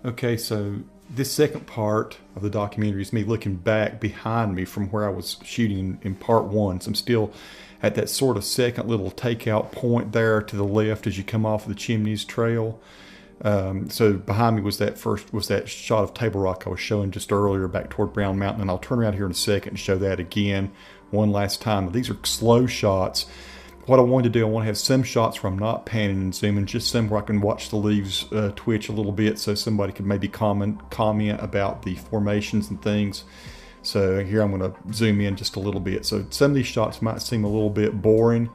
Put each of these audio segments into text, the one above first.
Okay, so this second part of the documentary is me looking back behind me from where I was shooting in part one. So I'm still at that sort of second little takeout point there to the left as you come off of the Chimneys Trail. So behind me was that shot of Table Rock I was showing just earlier back toward Brown Mountain, and I'll turn around here in a second and show that again one last time. These are slow shots. What I wanted to do, I want to have some shots where I'm not panning and zooming, just some where I can watch the leaves twitch a little bit, so somebody could maybe comment about the formations and things. So here I'm going to zoom in just a little bit. So some of these shots might seem a little bit boring.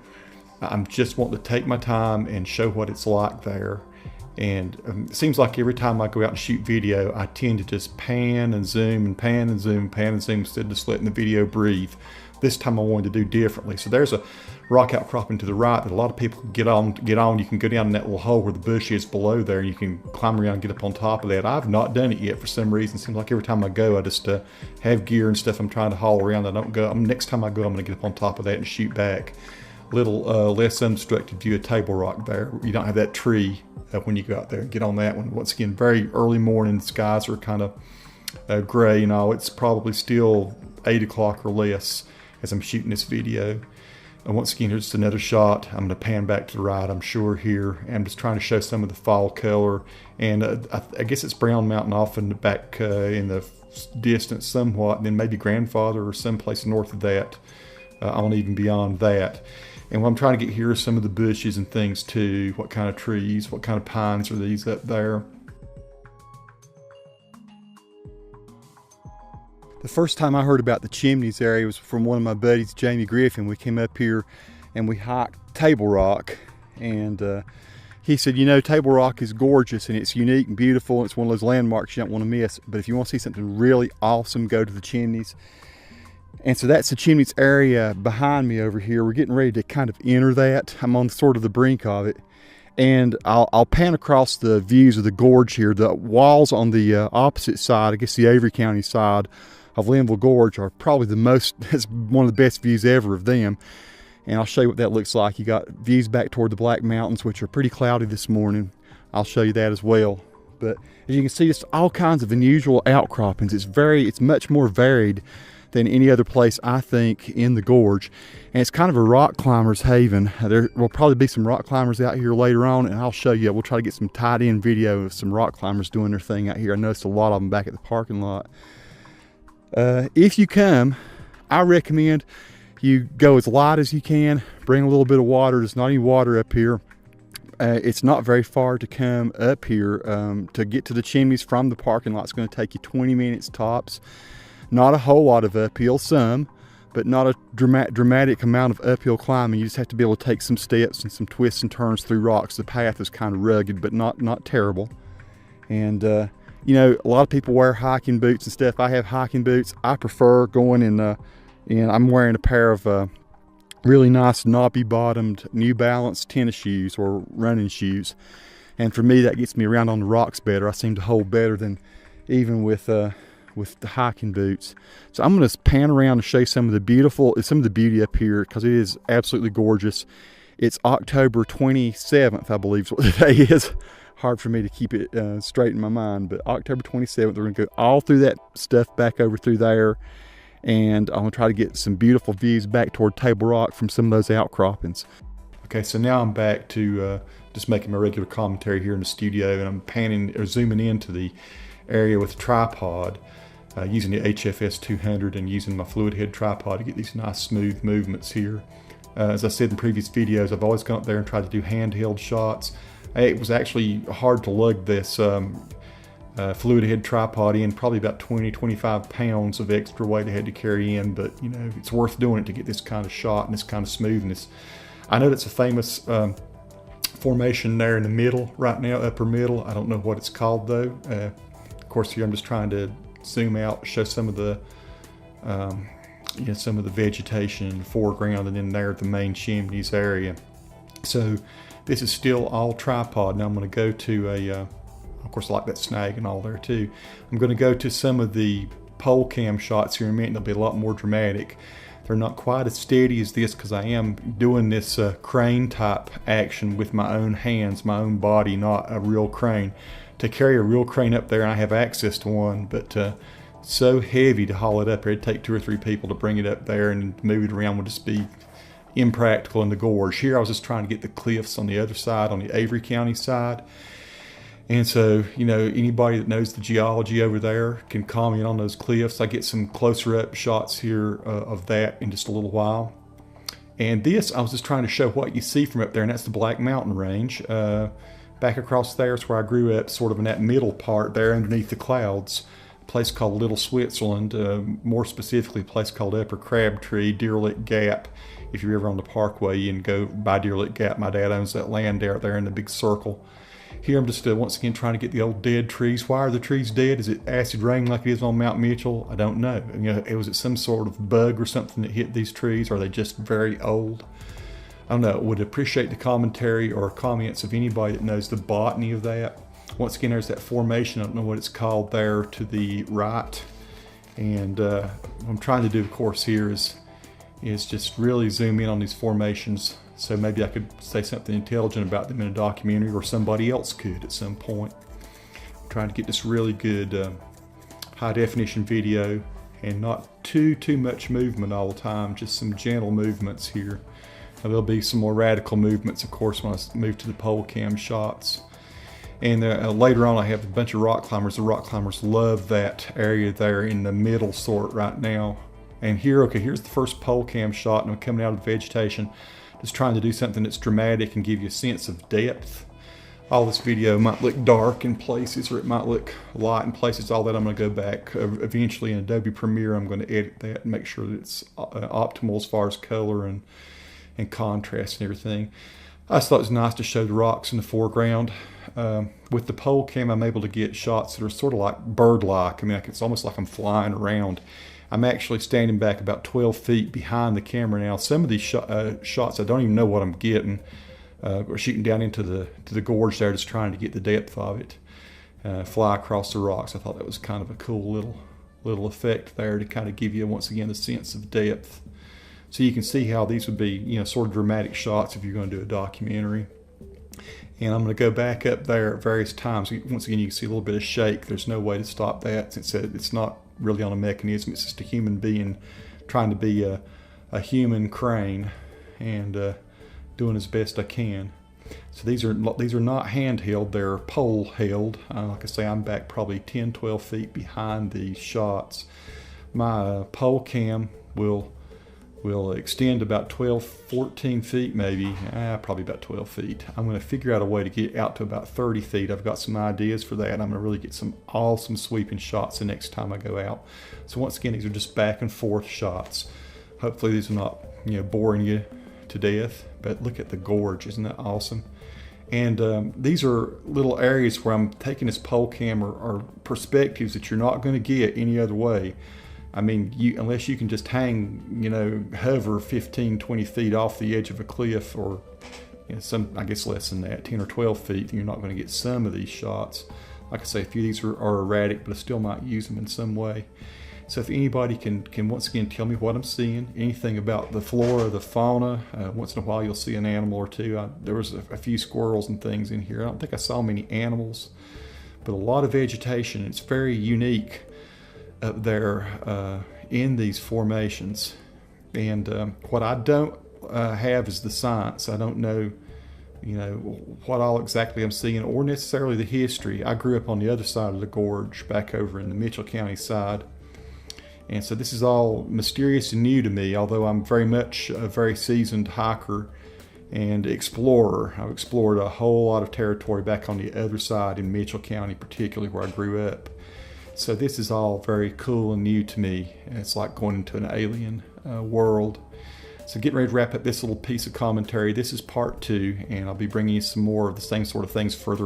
I'm just wanting to take my time and show what it's like there. And it seems like every time I go out and shoot video, I tend to just pan and zoom and pan and zoom, pan and zoom, instead of just letting the video breathe. This time I wanted to do differently. So there's a rock outcropping to the right that a lot of people can get on. You can go down in that little hole where the bush is below there, and you can climb around and get up on top of that. I've not done it yet for some reason. It seems like every time I go, I just have gear and stuff I'm trying to haul around. I don't go. Next time I go, I'm going to get up on top of that and shoot back. A little less unobstructed view of Table Rock there. You don't have that tree when you go out there and get on that one. Once again, very early morning. Skies are kind of gray and all. It's probably still 8 o'clock or less as I'm shooting this video. And once again, here's just another shot. I'm going to pan back to the right, I'm sure, here. And I'm just trying to show some of the fall color. And I guess it's Brown Mountain off in the back in the distance somewhat, and then maybe Grandfather or someplace north of that, on even beyond that. And what I'm trying to get here is some of the bushes and things too. What kind of trees, what kind of pines are these up there? The first time I heard about the Chimneys area was from one of my buddies, Jamie Griffin. We came up here and we hiked Table Rock, and he said, you know, Table Rock is gorgeous and it's unique and beautiful, and it's one of those landmarks you don't want to miss. But if you want to see something really awesome, go to the Chimneys. And so that's the Chimneys area behind me over here. We're getting ready to kind of enter that. I'm on sort of the brink of it. And I'll pan across the views of the gorge here. The walls on the opposite side, I guess the Avery County side of Linville Gorge, are probably it's one of the best views ever of them. And I'll show you what that looks like. You got views back toward the Black Mountains, which are pretty cloudy this morning. I'll show you that as well. But as you can see, just all kinds of unusual outcroppings. It's much more varied than any other place, I think, in the gorge. And it's kind of a rock climber's haven. There will probably be some rock climbers out here later on, and I'll show you. We'll try to get some tied-in video of some rock climbers doing their thing out here. I noticed a lot of them back at the parking lot. If you come, I recommend you go as light as you can. Bring a little bit of water. There's not any water up here. It's not very far to come up here. To get to the Chimneys from the parking lot, it's going to take you 20 minutes tops. Not a whole lot of uphill, some, but not a dramatic amount of uphill climbing. You just have to be able to take some steps and some twists and turns through rocks. The path is kind of rugged, but not terrible. And you know, a lot of people wear hiking boots and stuff. I have hiking boots. I prefer going in I'm wearing a pair of really nice knobby bottomed New Balance tennis shoes or running shoes. And for me, that gets me around on the rocks better. I seem to hold better than even with the hiking boots. So I'm going to pan around and show you some of the beauty up here, because it is absolutely gorgeous. It's October 27th, I believe is what the day is. Hard for me to keep it straight in my mind, but October 27th, we're going to go all through that stuff back over through there, and I'm going to try to get some beautiful views back toward Table Rock from some of those outcroppings. Okay, so now I'm back to just making my regular commentary here in the studio, and I'm panning or zooming into the area with a tripod, using the HFS 200 and using my fluid head tripod to get these nice smooth movements here. As I said in previous videos, I've always gone up there and tried to do handheld shots. It was actually hard to lug this fluid head tripod in, probably about 20-25 pounds of extra weight I had to carry in, but you know, it's worth doing it to get this kind of shot and this kind of smoothness. I know that's a famous formation there in the middle right now, upper middle. I don't know what it's called though. Of course, here I'm just trying to zoom out, show some of the some of the vegetation in the foreground, and then there the main Chimneys area. So this is still all tripod. Now I'm going to go to of course, I like that snag and all there too. I'm going to go to some of the pole cam shots here in a minute. They'll be a lot more dramatic. They're not quite as steady as this, because I am doing this crane type action with my own hands, my own body, not a real crane, to carry a real crane up there, and I have access to one, but so heavy to haul it up there. It'd take 2 or 3 people to bring it up there, and move it around would just be impractical in the gorge. Here I was just trying to get the cliffs on the other side, on the Avery County side. And so, you know, anybody that knows the geology over there can comment on those cliffs. I get some closer up shots here of that in just a little while. And this, I was just trying to show what you see from up there, and that's the Black Mountain Range. Back across there is where I grew up, sort of in that middle part there underneath the clouds. A place called Little Switzerland, more specifically a place called Upper Crabtree, Deer Lick Gap. If you're ever on the Parkway and go by Deer Lick Gap, my dad owns that land out there in the big circle. Here I'm just once again trying to get the old dead trees. Why are the trees dead? Is it acid rain like it is on Mount Mitchell? I don't know. You know, was it some sort of bug or something that hit these trees? Or are they just very old? I don't know. Would appreciate the commentary or comments of anybody that knows the botany of that. Once again, there's that formation. I don't know what it's called there to the right. And what I'm trying to do, of course, here is just really zoom in on these formations. So maybe I could say something intelligent about them in a documentary, or somebody else could at some point. I'm trying to get this really good high definition video, and not too much movement all the time, just some gentle movements here. Now, there'll be some more radical movements, of course, when I move to the pole cam shots. And later on I have a bunch of rock climbers. The rock climbers love that area there in the middle sort right now. And here, okay, here's the first pole cam shot, and I'm coming out of the vegetation. Just trying to do something that's dramatic and give you a sense of depth. All this video might look dark in places, or it might look light in places. All that I'm going to go back eventually in Adobe Premiere. I'm going to edit that and make sure that it's optimal as far as color and contrast and everything. I just thought it was nice to show the rocks in the foreground. With the pole cam, I'm able to get shots that are sort of like bird-like. I mean, it's almost like I'm flying around. I'm actually standing back about 12 feet behind the camera now. Some of these shots, I don't even know what I'm getting. We're shooting down into the gorge there, just trying to get the depth of it. Fly across the rocks. I thought that was kind of a cool little effect there to kind of give you, once again, a sense of depth. So you can see how these would be, you know, sort of dramatic shots if you're going to do a documentary. And I'm going to go back up there at various times. Once again, you can see a little bit of shake. There's no way to stop that, since it's not really on a mechanism. It's just a human being trying to be a human crane and doing as best I can. So these are not handheld, they're pole held. Like I say, I'm back probably 10-12 feet behind these shots. My pole cam will extend about 12-14 feet maybe, probably about 12 feet. I'm going to figure out a way to get out to about 30 feet. I've got some ideas for that. I'm going to really get some awesome sweeping shots the next time I go out. So once again, these are just back and forth shots. Hopefully these are not, you know, boring you to death, but look at the gorge. Isn't that awesome? And these are little areas where I'm taking this pole cam or perspectives that you're not going to get any other way. I mean, unless you can just hang, you know, hover 15-20 feet off the edge of a cliff, or, you know, I guess less than that, 10 or 12 feet, you're not going to get some of these shots. Like I say, a few of these are erratic, but I still might use them in some way. So if anybody can once again tell me what I'm seeing, anything about the flora, the fauna, once in a while you'll see an animal or two. There was a few squirrels and things in here. I don't think I saw many animals, but a lot of vegetation. It's very unique up there in these formations. And what I don't have is the science. I don't know, you know, what all exactly I'm seeing, or necessarily the history. I grew up on the other side of the gorge, back over in the Mitchell County side. And so this is all mysterious and new to me, although I'm very much a very seasoned hiker and explorer. I've explored a whole lot of territory back on the other side in Mitchell County, particularly where I grew up. So this is all very cool and new to me. It's like going into an alien world. So getting ready to wrap up this little piece of commentary. This is part 2, and I'll be bringing you some more of the same sort of things further